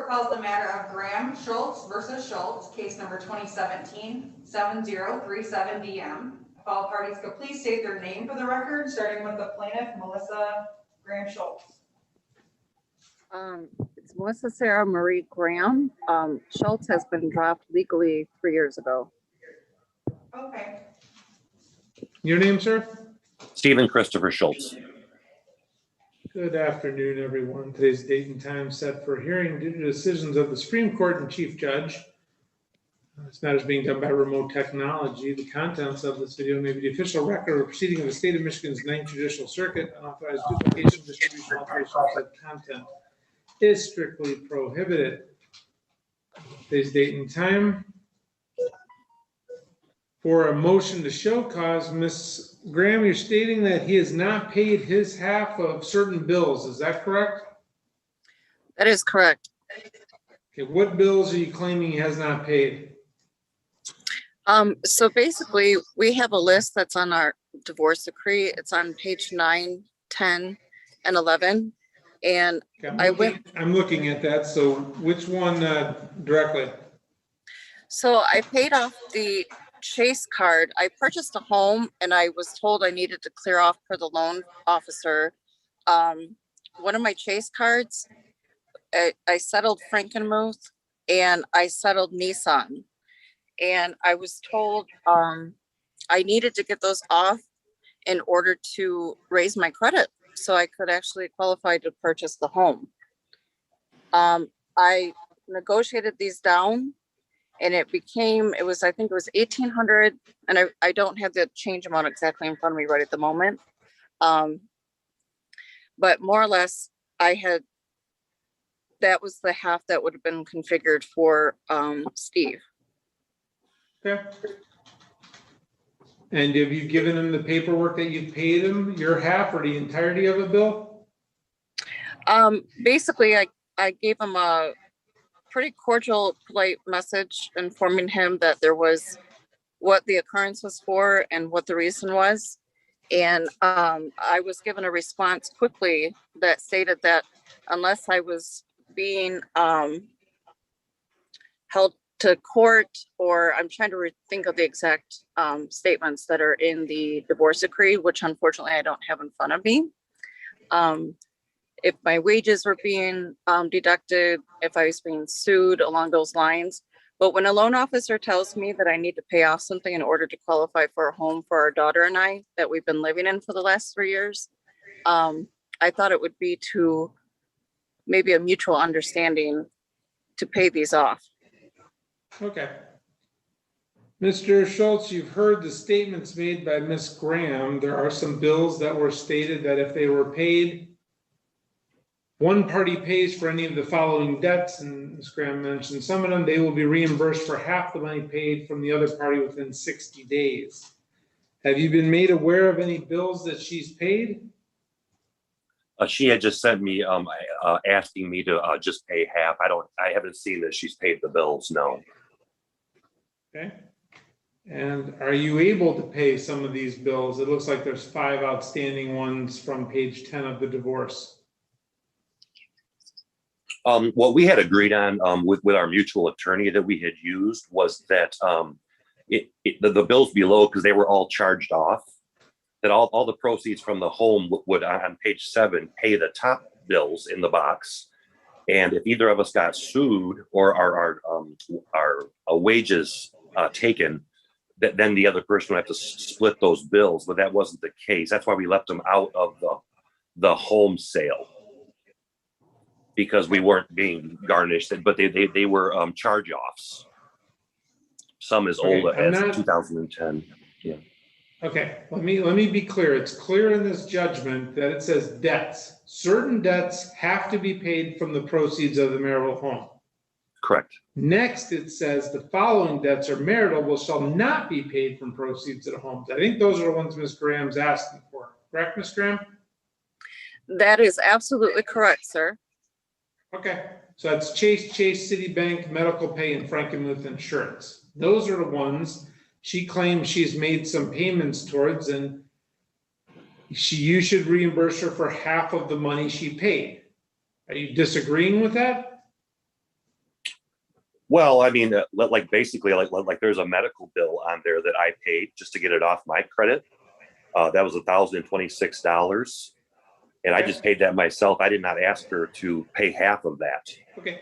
calls the matter of Graham Schultz versus Schultz, case number 2017-7037DM. If all parties could please state their name for the record, starting with the plaintiff, Melissa Graham Schultz. It's Melissa Sarah Marie Graham. Schultz has been dropped legally 3 years ago. Okay. Your name, sir? Stephen Christopher Schultz. Good afternoon, everyone. Today's date and time set for hearing due to decisions of the Supreme Court and Chief Judge. This matter is being done by remote technology. The contents of this video may be the official record or proceeding of the State of Michigan's 9th Judicial Circuit. Unauthorized duplication, distribution, alteration of said content is strictly prohibited. Today's date and time. For a motion to show cause, Ms. Graham, you're stating that he has not paid his half of certain bills. Is that correct? That is correct. Okay, what bills are you claiming he has not paid? So basically, we have a list that's on our divorce decree. It's on page 9, 10, and 11. And Okay, I'm looking at that. So which one directly? So I paid off the Chase card. I purchased a home and I was told I needed to clear off for the loan officer. One of my Chase cards, I settled Frankenmuth and I settled Nissan. And I was told I needed to get those off in order to raise my credit so I could actually qualify to purchase the home. I negotiated these down and it was, I think it was $1,800, and I don't have the change amount exactly in front of me right at the moment. But more or less, that was the half that would have been configured for Steve. Okay. And have you given him the paperwork that you paid him, your half or the entirety of the bill? Basically, I gave him a pretty cordial, polite message informing him that there was what the occurrence was for and what the reason was. And I was given a response quickly that stated that unless I was being held to court, or I'm trying to think of the exact statements that are in the divorce decree, which unfortunately I don't have in front of me. If my wages were being deducted, if I was being sued along those lines. But when a loan officer tells me that I need to pay off something in order to qualify for a home for our daughter and I that we've been living in for the last 3 years, I thought it would be to maybe a mutual understanding to pay these off. Okay. Mr. Schultz, you've heard the statements made by Ms. Graham. There are some bills that were stated that if they were paid, one party pays for any of the following debts, and Ms. Graham mentioned some of them, they will be reimbursed for half the money paid from the other party within 60 days. Have you been made aware of any bills that she's paid? She had just sent me asking me to just pay half. I haven't seen that she's paid the bills, no. Okay. And are you able to pay some of these bills? It looks like there's 5 outstanding ones from page 10 of the divorce. What we had agreed on with our mutual attorney that we had used was that the bills below, because they were all charged off, that all the proceeds from the home would on page 7 pay the top bills in the box. And if either of us got sued or our wages taken, then the other person would have to split those bills. But that wasn't the case. That's why we left them out of the home sale, because we weren't being garnished, but they were charge-offs. Some as old as 2010. Yeah. Okay, let me be clear. It's clear in this judgment that it says debts. Certain debts have to be paid from the proceeds of the marital home. Correct. Next, it says the following debts are marital shall not be paid from proceeds of the homes. I think those are the ones Ms. Graham's asking for. Correct, Ms. Graham? That is absolutely correct, sir. Okay, so that's Chase, Citibank, medical pay, and Frankenmuth insurance. Those are the ones she claims she's made some payments towards, and you should reimburse her for half of the money she paid. Are you disagreeing with that? Well, I mean, like basically, like there's a medical bill on there that I paid just to get it off my credit. That was $1,026, and I just paid that myself. I did not ask her to pay half of that. Okay,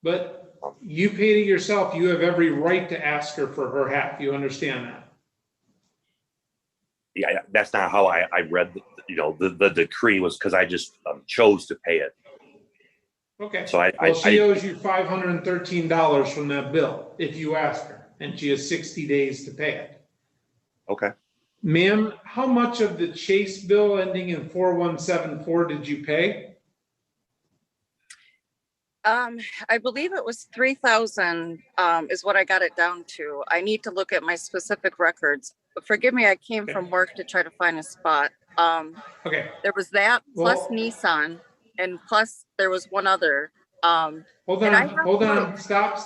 but you paid it yourself. You have every right to ask her for her half. You understand that? Yeah, that's not how I read. The decree was because I just chose to pay it. Okay. So She owes you $513 from that bill if you ask her, and she has 60 days to pay it. Okay. Ma'am, how much of the Chase bill ending in 4174 did you pay? I believe it was 3,000 is what I got it down to. I need to look at my specific records. Forgive me, I came from work to try to find a spot. Okay. There was that plus Well, Nissan, and plus there was one other. Hold on. Stop.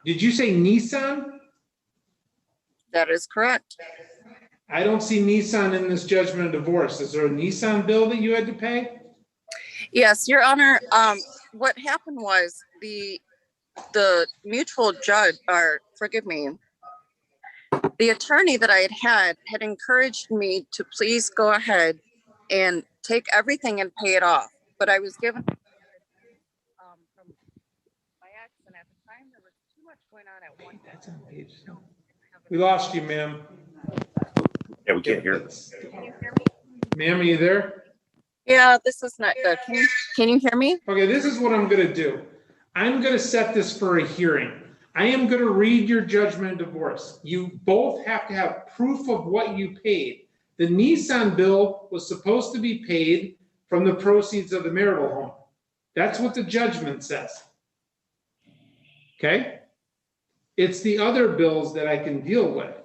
Did you say Nissan? That is correct. I don't see Nissan in this judgment of divorce. Is there a Nissan bill that you had to pay? Yes, Your Honor. What happened was the mutual judge, or forgive me, the attorney that I had encouraged me to please go ahead and take everything and pay it off. But I was given from my ex, and at the time there was too much going on at one time. That's on page. We lost you, ma'am. Yeah, we can't hear. Can you hear me? Ma'am, are you there? Yeah, this is not good. Can you hear me? Okay, this is what I'm going to do. I'm going to set this for a hearing. I am going to read your judgment of divorce. You both have to have proof of what you paid. The Nissan bill was supposed to be paid from the proceeds of the marital home. That's what the judgment says. Okay? It's the other bills that I can deal with.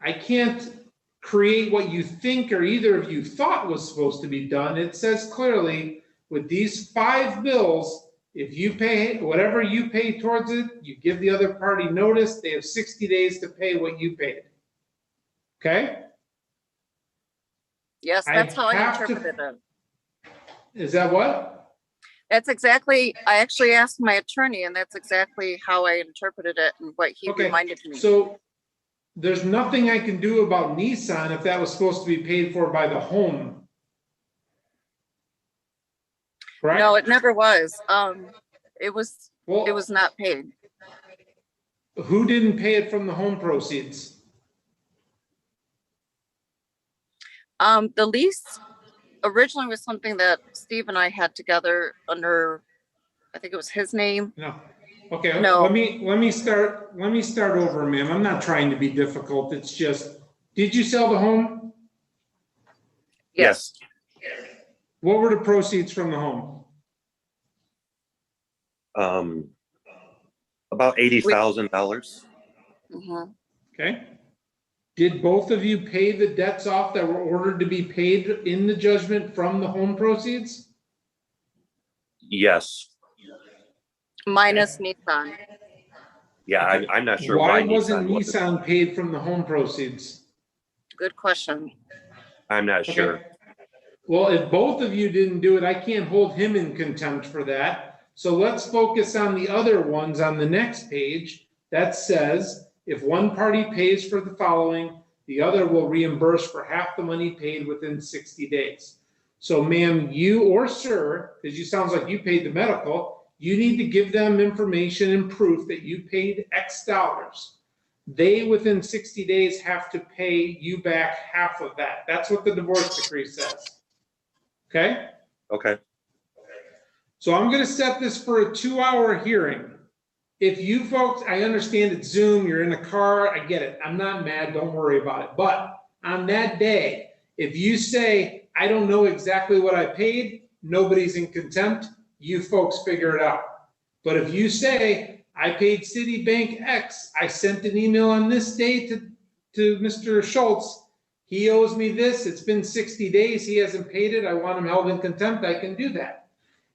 I can't create what you think or either of you thought was supposed to be done. It says clearly with these 5 bills, if you pay whatever you pay towards it, you give the other party notice, they have 60 days to pay what you paid. Okay? Yes, that's how I interpreted it. Is that what? That's exactly, I actually asked my attorney, and that's exactly how I interpreted it and what he reminded me. So there's nothing I can do about Nissan if that was supposed to be paid for by the home. Right? No, it never was. It was not paid. Who didn't pay it from the home proceeds? The lease originally was something that Steve and I had together under, I think it was his name. No. Okay. No. Let me start over, ma'am. I'm not trying to be difficult. It's just, did you sell the home? Yes. What were the proceeds from the home? About $80,000. Mm-hmm. Okay. Did both of you pay the debts off that were ordered to be paid in the judgment from the home proceeds? Yes. Minus Nissan. Yeah, I'm not sure Why why wasn't wasn't. Nissan paid from the home proceeds? Good question. I'm not sure. Okay. Well, if both of you didn't do it, I can't hold him in contempt for that. So let's focus on the other ones on the next page. That says, if one party pays for the following, the other will reimburse for half the money paid within 60 days. So ma'am, you or sir, because you sounds like you paid the medical, you need to give them information and proof that you paid X dollars. They, within 60 days, have to pay you back half of that. That's what the divorce decree says. Okay? Okay. So I'm going to set this for a 2-hour hearing. If you folks, I understand it's Zoom, you're in a car, I get it. I'm not mad, don't worry about it. But on that day, if you say, I don't know exactly what I paid, nobody's in contempt, you folks figure it out. But if you say, I paid Citibank X, I sent an email on this day to Mr. Schultz, he owes me this, it's been 60 days, he hasn't paid it, I want him held in contempt, I can do that.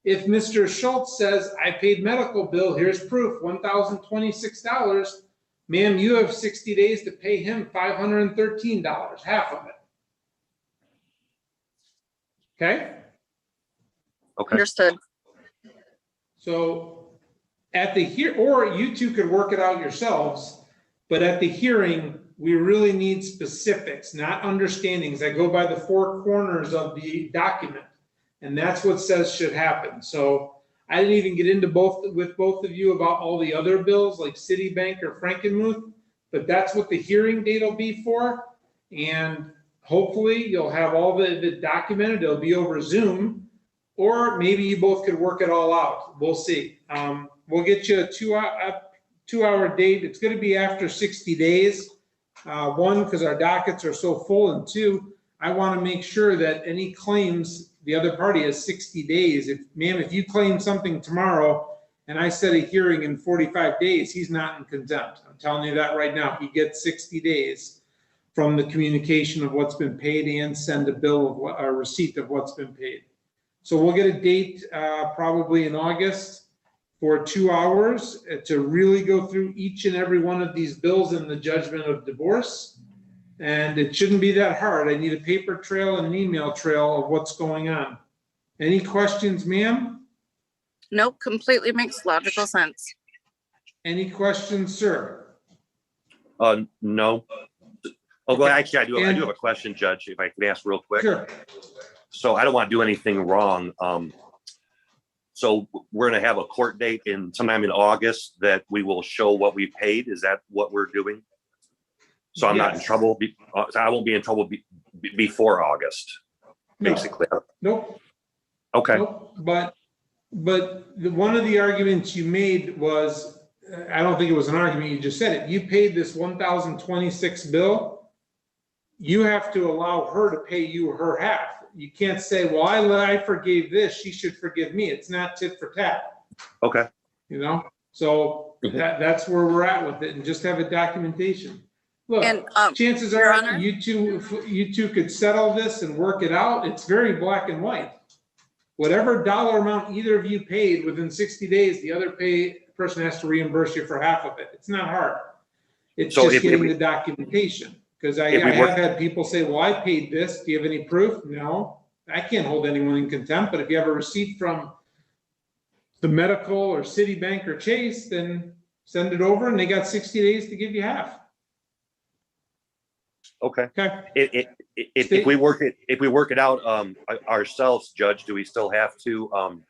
If Mr. Schultz says, I paid medical bill, here's proof, $1,026, ma'am, you have 60 days to pay him $513, half of it. Okay? Okay. Understood. So at the or you two could work it out yourselves, but at the hearing, we really need specifics, not understandings. I go by the four corners of the document, and that's what says should happen. So I didn't even get into with both of you about all the other bills like Citibank or Frankenmuth, but that's what the hearing date will be for. And hopefully you'll have all the documented. It'll be over Zoom, or maybe you both could work it all out. We'll see. We'll get you a 2-hour date. It's going to be after 60 days. One, because our dockets are so full, and two, I want to make sure that any claims, the other party has 60 days. If you claim something tomorrow and I set a hearing in 45 days, he's not in contempt. I'm telling you that right now. He gets 60 days from the communication of what's been paid and send a bill of a receipt of what's been paid. So we'll get a date probably in August for 2 hours to really go through each and every one of these bills in the judgment of divorce. And it shouldn't be that hard. I need a paper trail and an email trail of what's going on. Any questions, ma'am? Nope, completely makes logical sense. Any questions, sir? No. Oh, well, actually, I do have a question, Judge, if I could ask real quick. Sure. So I don't want to do anything wrong. So we're going to have a court date sometime in August that we will show what we paid. Is that what we're doing? So I'm not in trouble. I won't be in trouble before August, basically. Nope. Okay. Nope. But one of the arguments you made was, I don't think it was an argument, you just said it. You paid this 1,026 bill. You have to allow her to pay you her half. You can't say, well, I forgave this, she should forgive me. It's not tit for tat. Okay. You know, so that's where we're at with it, and just have a documentation. Look, And, chances Your are Honor? you two could settle this and work it out. It's very black and white. Whatever dollar amount either of you paid within 60 days, the other person has to reimburse you for half of it. It's not hard. It's So just getting the documentation. Because I have had people say, well, I paid this. Do you have any proof? No, I can't hold anyone in contempt. But if you have a receipt from the medical or Citibank or Chase, then send it over, and they got 60 days to give you half. Okay. Okay. If we work it out ourselves, Judge, do we still have to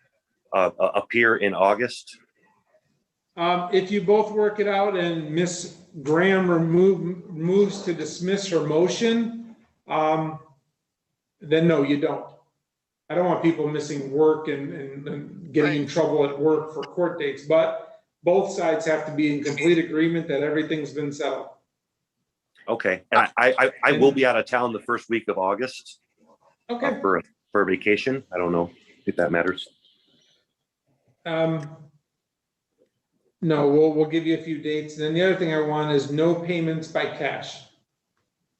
appear in August? If you both work it out and Miss Graham moves to dismiss her motion, then no, you don't. I don't want people missing work and getting in trouble at work for court dates, but both sides have to be in complete agreement that everything's been settled. Okay. And I will be out of town the first week of August. Okay. For vacation. I don't know if that matters. No, we'll give you a few dates. And then the other thing I want is no payments by cash.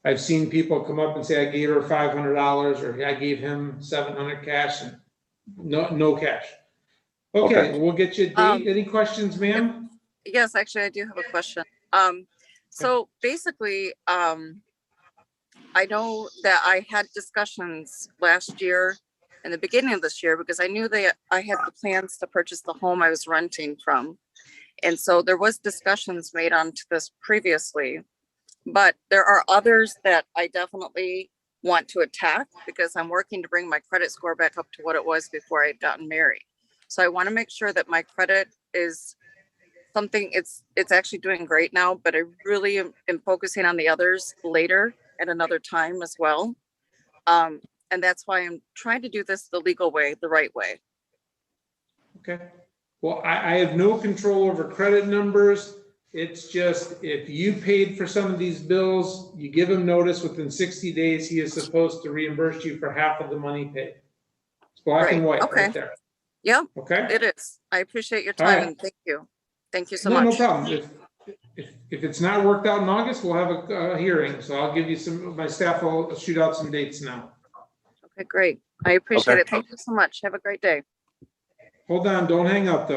I've seen people come up and say, I gave her $500 or I gave him $700 cash, and no cash. Okay. We'll get you a date. Any questions, ma'am? Yes, actually, I do have a question. So basically, I know that I had discussions last year in the beginning of this year, because I knew that I had the plans to purchase the home I was renting from. And so there was discussions made onto this previously, but there are others that I definitely want to attack, because I'm working to bring my credit score back up to what it was before I had gotten married. So I want to make sure that my credit is something, it's actually doing great now, but I really am focusing on the others later at another time as well. And that's why I'm trying to do this the legal way, the right way. Okay. Well, I have no control over credit numbers. It's just, if you paid for some of these bills, you give him notice within 60 days, he is supposed to reimburse you for half of the money paid. It's black and white right there. Yeah, Okay. it is. I appreciate your All time, right. and thank you. Thank you so No much. problem. If it's not worked out in August, we'll have a hearing. So I'll give you my staff will shoot out some dates now. Okay, great. I appreciate Okay. it. Thank you so much. Have a great day. Hold on, don't hang up though.